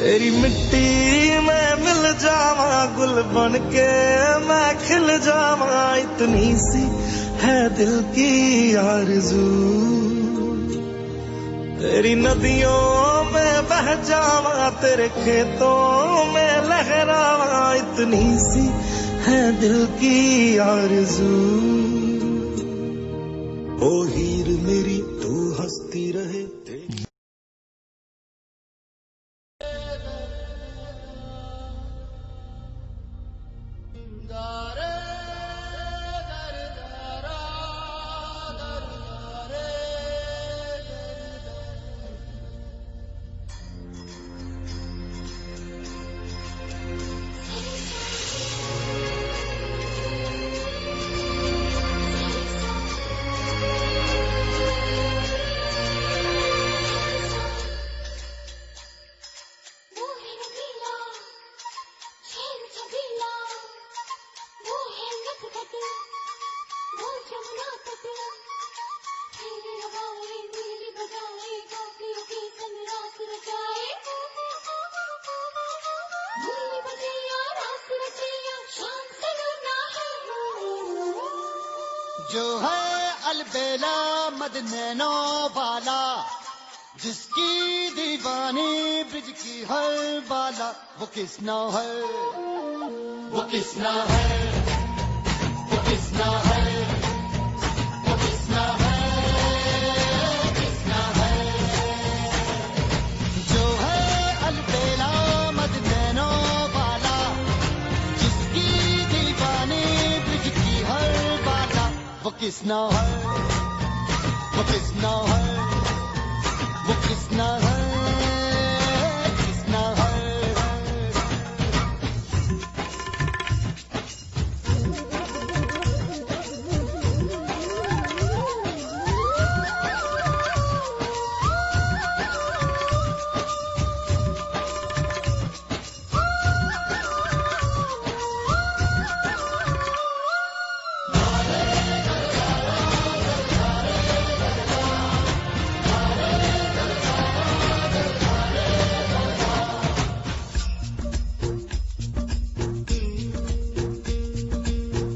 तेरी मिट्टी में मिल जावा, गुल बन के मैं खिल जावा, इतनी सी है दिल की आरज़ू। तेरी नदियों में बह जावा, तेरे खेतों में लहरावा, इतनी सी है दिल की आरज़ू। ओ हीर मेरी तू हंसती रहे। जो है अलबेला मदनैनो वाला, जिसकी दीवानी ब्रिज की हर बाला, वो किसना है, वो किसना है, वो किसना है, वो किसना है, किसना है। जो है अलबेला मदनैनो वाला, जिसकी दीवानी ब्रिज की हर बाला, वो किसना है, वो किसना है, वो किसना है, किसना है।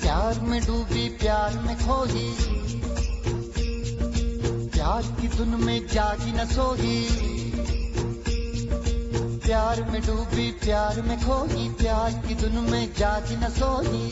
प्यार में डूबी प्यार में खोई, प्यार की धुन में जागी न सोई। प्यार में डूबी प्यार में खोई, प्यार की धुन में जागी न सोई।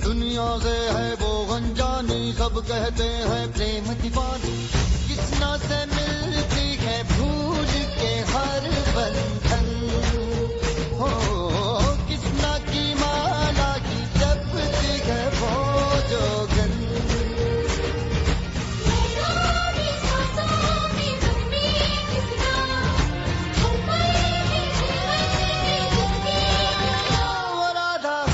दुनिया से है वो अनजानी, सब कहते हैं प्रेम दीवानी, किसना से मिलती है भूल के हर बंधन। हो किसना की माला की जपती है वो जोगन। वो राधा है,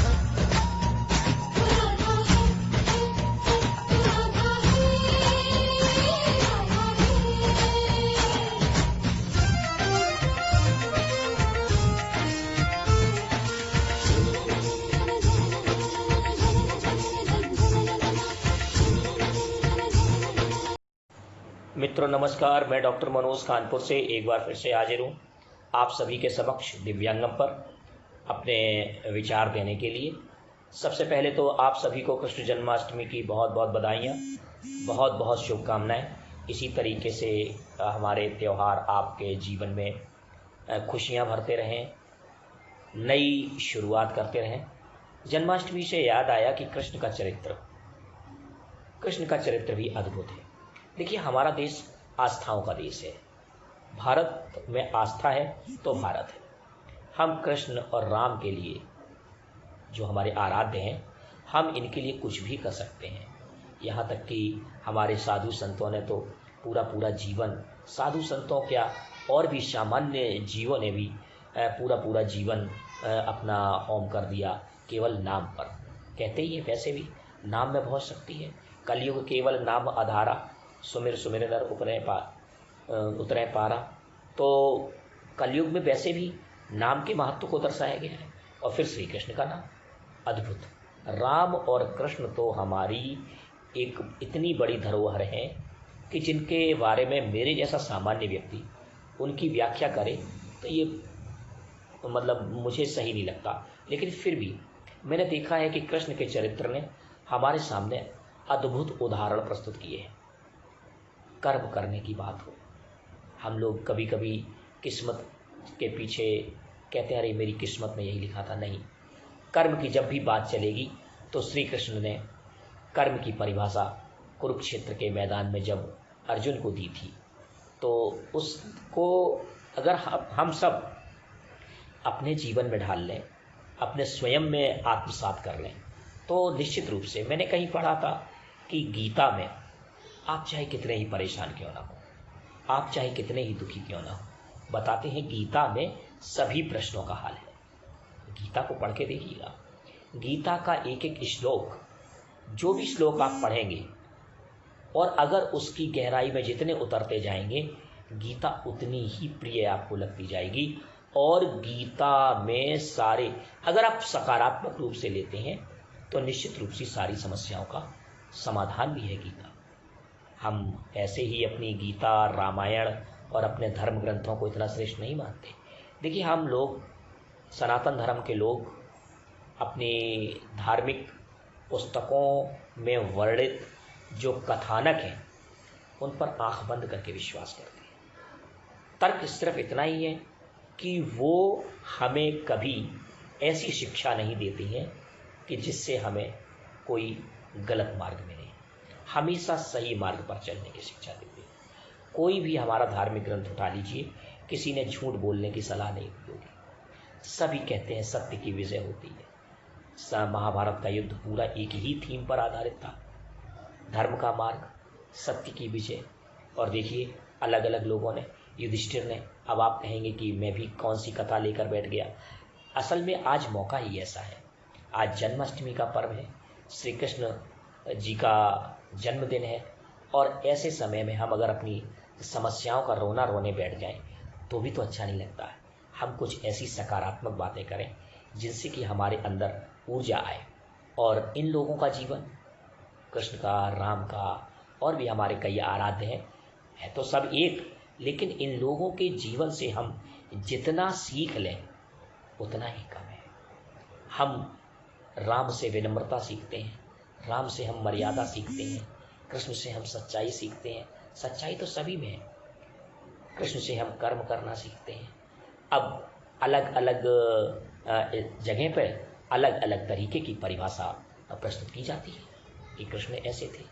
मित्रों नमस्कार, मैं डॉक्टर मनोज कानपुर से एक बार फिर से हाजिर हूँ आप सभी के समक्ष दिव्यांगम पर अपने विचार देने के लिए। सबसे पहले तो आप सभी को कृष्ण जन्माष्टमी की बहुत बहुत बधाइयाँ, बहुत बहुत शुभकामनाएं। इसी तरीके से हमारे त्यौहार आपके जीवन में खुशियाँ भरते रहें, नई शुरुआत करते रहें। जन्माष्टमी से याद आया कि कृष्ण का चरित्र भी अद्भुत है। देखिए, हमारा देश आस्थाओं का देश है। भारत में आस्था है तो भारत है। हम कृष्ण और राम के लिए, जो हमारे आराध्य हैं, हम इनके लिए कुछ भी कर सकते हैं। यहाँ तक कि हमारे साधु संतों ने तो पूरा जीवन, साधु संतों क्या और भी सामान्य जीवों ने भी पूरा जीवन अपना होम कर दिया केवल नाम पर। कहते ही है, वैसे भी नाम में बहुत शक्ति है। कलयुग केवल नाम आधारा, सुमिर सुमिर नर उतरे पारा। तो कलयुग में वैसे भी नाम के महत्व को दर्शाया गया है। और फिर श्री कृष्ण का नाम अद्भुत। राम और कृष्ण तो हमारी एक इतनी बड़ी धरोहर है कि जिनके बारे में मेरे जैसा सामान्य व्यक्ति उनकी व्याख्या करें तो ये मतलब मुझे सही नहीं लगता। लेकिन फिर भी मैंने देखा है कि कृष्ण के चरित्र ने हमारे सामने अद्भुत उदाहरण प्रस्तुत किए हैं। कर्म करने की बात हो, हम लोग कभी कभी किस्मत के पीछे कहते हैं अरे मेरी किस्मत में यही लिखा था। नहीं, कर्म की जब भी बात चलेगी तो श्री कृष्ण ने कर्म की परिभाषा कुरुक्षेत्र के मैदान में जब अर्जुन को दी थी, तो उसको अगर हम सब अपने जीवन में ढाल लें, अपने स्वयं में आत्मसात कर लें, तो निश्चित रूप से मैंने कहीं पढ़ा था कि गीता में आप चाहे कितने ही परेशान क्यों ना हो, आप चाहे कितने ही दुखी क्यों ना हो, बताते हैं गीता में सभी प्रश्नों का हल है। गीता को पढ़ के देखिएगा, गीता का एक एक श्लोक, जो भी श्लोक आप पढ़ेंगे और अगर उसकी गहराई में जितने उतरते जाएंगे, गीता उतनी ही प्रिय आपको लगती जाएगी। और गीता में सारे, अगर आप सकारात्मक रूप से लेते हैं तो निश्चित रूप से सारी समस्याओं का समाधान भी है गीता। हम ऐसे ही अपनी गीता, रामायण और अपने धर्म ग्रंथों को इतना श्रेष्ठ नहीं मानते। देखिए, हम लोग सनातन धर्म के लोग अपनी धार्मिक पुस्तकों में वर्णित जो कथानक हैं उन पर आंख बंद करके विश्वास करते हैं। तर्क सिर्फ इतना ही है कि वो हमें कभी ऐसी शिक्षा नहीं देती हैं कि जिससे हमें कोई गलत मार्ग मिले, हमेशा सही मार्ग पर चलने की शिक्षा देती है। कोई भी हमारा धार्मिक ग्रंथ उठा लीजिए, किसी ने झूठ बोलने की सलाह नहीं दी होगी। सभी कहते हैं सत्य की विजय होती है। महाभारत का युद्ध पूरा एक ही थीम पर आधारित था, धर्म का मार्ग, सत्य की विजय। और देखिए, अलग अलग लोगों ने, युधिष्ठिर ने, अब आप कहेंगे कि मैं भी कौन सी कथा लेकर बैठ गया। असल में आज मौका ही ऐसा है, आज जन्माष्टमी का पर्व है, श्री कृष्ण जी का जन्मदिन है। और ऐसे समय में हम अगर अपनी समस्याओं का रोना रोने बैठ जाएं तो भी तो अच्छा नहीं लगता है। हम कुछ ऐसी सकारात्मक बातें करें जिनसे कि हमारे अंदर ऊर्जा आए। और इन लोगों का जीवन, कृष्ण का, राम का, और भी हमारे कई आराध्य हैं, है तो सब एक, लेकिन इन लोगों के जीवन से हम जितना सीख लें उतना ही कम है। हम राम से विनम्रता सीखते हैं, राम से हम मर्यादा सीखते हैं, कृष्ण से हम सच्चाई सीखते हैं। सच्चाई तो सभी में है। कृष्ण से हम कर्म करना सीखते हैं। अब अलग अलग जगह पर अलग अलग तरीके की परिभाषा प्रस्तुत की जाती है कि कृष्ण ऐसे थे।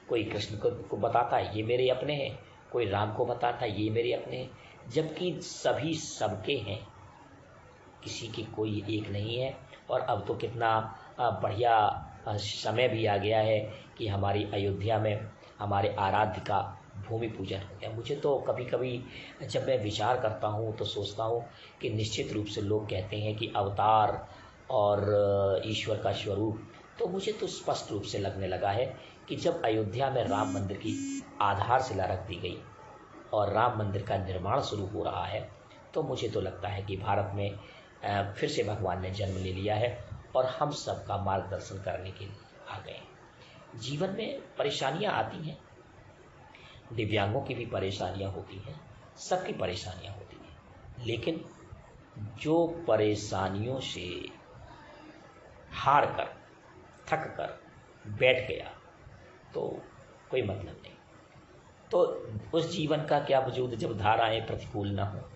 कोई कृष्ण को बताता है ये मेरे अपने हैं, कोई राम को बताता है ये मेरे अपने हैं, जबकि सभी सबके हैं, किसी की कोई एक नहीं है। और अब तो कितना बढ़िया समय भी आ गया है कि हमारी अयोध्या में हमारे आराध्य का भूमि पूजन हो गया। मुझे तो कभी कभी जब मैं विचार करता हूँ तो सोचता हूँ कि निश्चित रूप से लोग कहते हैं कि अवतार और ईश्वर का स्वरूप, तो मुझे तो स्पष्ट रूप से लगने लगा है कि जब अयोध्या में राम मंदिर की आधारशिला रख दी गई और राम मंदिर का निर्माण शुरू हो रहा है, तो मुझे तो लगता है कि भारत में फिर से भगवान ने जन्म ले लिया है और हम सबका मार्गदर्शन करने के लिए आ गए हैं। जीवन में परेशानियां आती हैं, दिव्यांगों की भी परेशानियां होती हैं, सबकी परेशानियां होती हैं, लेकिन जो परेशानियों से हार कर, थक कर बैठ गया तो कोई मतलब नहीं। तो उस जीवन का क्या वजूद जब धाराएं प्रतिकूल ना हो।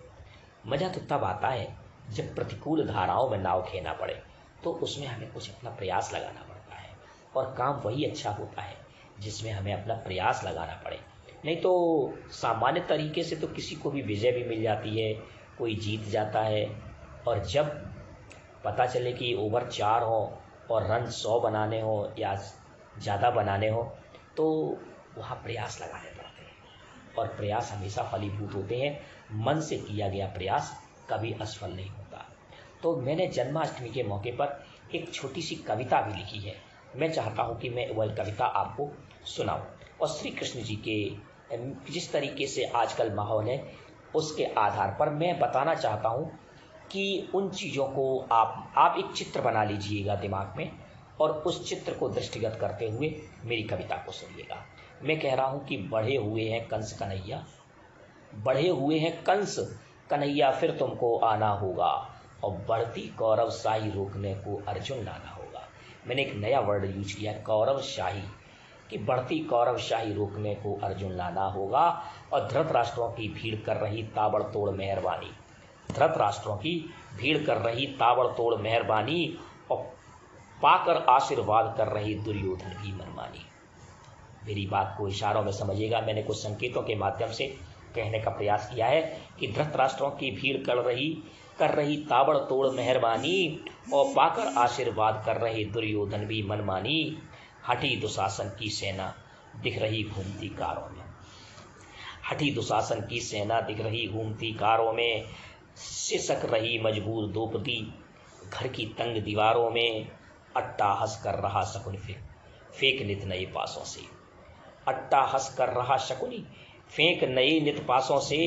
मज़ा तो तब आता है जब प्रतिकूल धाराओं में नाव खेना पड़े, तो उसमें हमें कुछ अपना प्रयास लगाना पड़ता है। और काम वही अच्छा होता है जिसमें हमें अपना प्रयास लगाना पड़े। नहीं तो सामान्य तरीके से तो किसी को भी विजय भी मिल जाती है, कोई जीत जाता है। और जब पता चले कि ओवर 4 हो और रन 100 बनाने हो या ज़्यादा बनाने हो, तो वहाँ प्रयास लगाने पड़ते हैं। और प्रयास हमेशा फलीभूत होते हैं। मन से किया गया प्रयास कभी असफल नहीं होता। तो मैंने जन्माष्टमी के मौके पर एक छोटी सी कविता भी लिखी है। मैं चाहता हूँ कि मैं वह कविता आपको सुनाऊँ। और श्री कृष्ण जी के जिस तरीके से आजकल माहौल है, उसके आधार पर मैं बताना चाहता हूँ कि उन चीज़ों को आप एक चित्र बना लीजिएगा दिमाग में, और उस चित्र को दृष्टिगत करते हुए मेरी कविता को सुनिएगा। मैं कह रहा हूँ कि बढ़े हुए हैं कंस कन्हैया, बढ़े हुए हैं कंस कन्हैया फिर तुमको आना होगा, और बढ़ती कौरवशाही रोकने को अर्जुन लाना होगा। मैंने एक नया वर्ड यूज किया, कौरवशाही, कि बढ़ती कौरवशाही रोकने को अर्जुन लाना होगा। और धृतराष्ट्रों की भीड़ कर रही ताबड़तोड़ मेहरबानी, धृतराष्ट्रों की भीड़ कर रही ताबड़तोड़ मेहरबानी, और पाकर आशीर्वाद कर रही दुर्योधन भी मनमानी। मेरी बात को इशारों में समझिएगा, मैंने कुछ संकेतों के माध्यम से कहने का प्रयास किया है कि धृतराष्ट्रों की भीड़ कर रही ताबड़तोड़ मेहरबानी, और पाकर आशीर्वाद कर रहे दुर्योधन भी मनमानी। हठी दुशासन की सेना दिख रही घूमती कारों में, हठी दुशासन की सेना दिख रही घूमती कारों में, सिसक रही मजबूर द्रौपदी घर की तंग दीवारों में। अट्टाहस कर रहा शकुनी फेंक नित नए पासों से, अट्टाहस कर रहा शकुनी फेंक नए नित पासों से,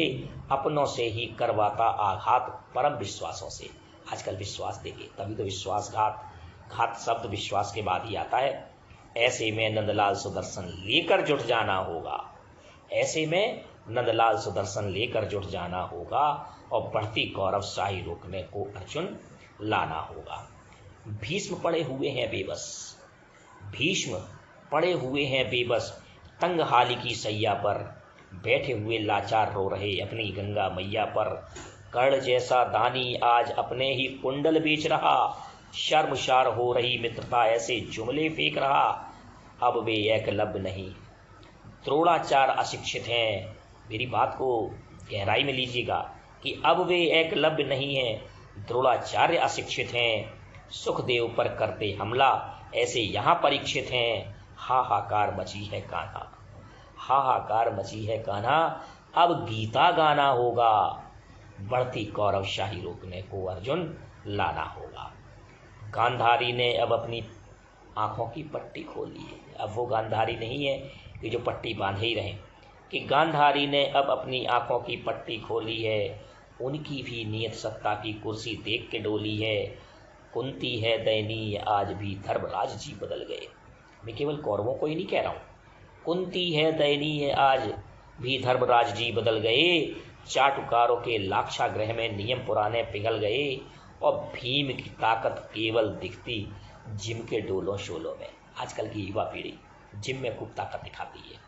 अपनों से ही करवाता आघात परम विश्वासों से। आजकल विश्वास देंगे तभी तो विश्वासघात, घात शब्द विश्वास के बाद ही आता है। ऐसे में नंदलाल सुदर्शन लेकर जुट जाना होगा, ऐसे में नंदलाल सुदर्शन लेकर जुट जाना होगा, और बढ़ती कौरवशाही रोकने को अर्जुन लाना होगा। भीष्म पड़े हुए हैं बेबस, भीष्म पड़े हुए हैं बेबस, तंग हाली की सैया पर बैठे हुए लाचार रो रहे अपनी गंगा मैया पर। कर्ण जैसा दानी आज अपने ही कुंडल बेच रहा, शर्मशार हो रही मित्रता ऐसे जुमले फेंक रहा। अब वे एकलव्य नहीं, द्रोणाचार्य अशिक्षित हैं। मेरी बात को गहराई में लीजिएगा कि अब वे एकलव्य नहीं हैं, द्रोणाचार्य अशिक्षित हैं। सुखदेव पर करते हमला ऐसे यहाँ परीक्षित हैं। हाहाकार मची है कान्हा, हाहाकार मची है कान्हा, अब गीता गाना होगा। बढ़ती कौरवशाही रोकने को अर्जुन लाना होगा। गांधारी ने अब अपनी आंखों की पट्टी खोली है। अब वो गांधारी नहीं है कि जो पट्टी बांधे ही रहे, कि गांधारी ने अब अपनी आंखों की पट्टी खोली है। उनकी भी नियत सत्ता की कुर्सी देख के डोली है। कुंती है दयनीय आज भी धर्मराज जी बदल गए। मैं केवल कौरवों को ही नहीं कह रहा हूँ, कुंती है दयनीय आज भी धर्मराज जी बदल गए। चाटुकारों के लाक्षागृह में नियम पुराने पिघल गए, और भीम की ताकत केवल दिखती जिम के डोलों शोलों में। आजकल की युवा पीढ़ी जिम में खूब ताकत दिखाती है।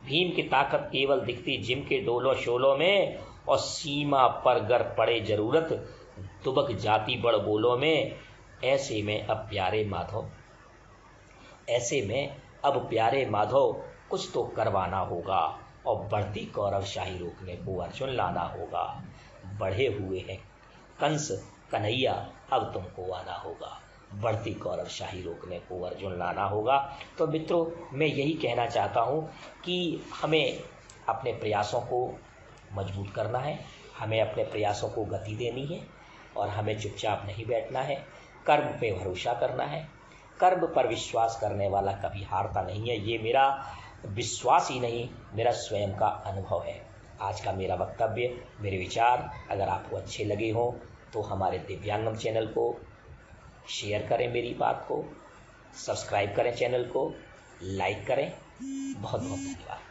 भीम की ताकत केवल दिखती जिम के डोलों शोलों में, और सीमा पर गर पड़े जरूरत दुबक जाती बड़ बोलों में। ऐसे में अब प्यारे माधव, ऐसे में अब प्यारे माधव कुछ तो करवाना होगा, और बढ़ती कौरवशाही रोकने को अर्जुन लाना होगा। बढ़े हुए हैं कंस कन्हैया अब तुमको आना होगा, बढ़ती कौरवशाही रोकने को अर्जुन लाना होगा। तो मित्रों, मैं यही कहना चाहता हूँ कि हमें अपने प्रयासों को मजबूत करना है, हमें अपने प्रयासों को गति देनी है, और हमें चुपचाप नहीं बैठना है। कर्म पे भरोसा करना है, कर्म पर विश्वास करने वाला कभी हारता नहीं है। ये मेरा विश्वास ही नहीं, मेरा स्वयं का अनुभव है। आज का मेरा वक्तव्य, मेरे विचार अगर आपको अच्छे लगे हों तो हमारे दिव्यांगम चैनल को शेयर करें, मेरी बात को सब्सक्राइब करें, चैनल को लाइक करें। बहुत बहुत धन्यवाद।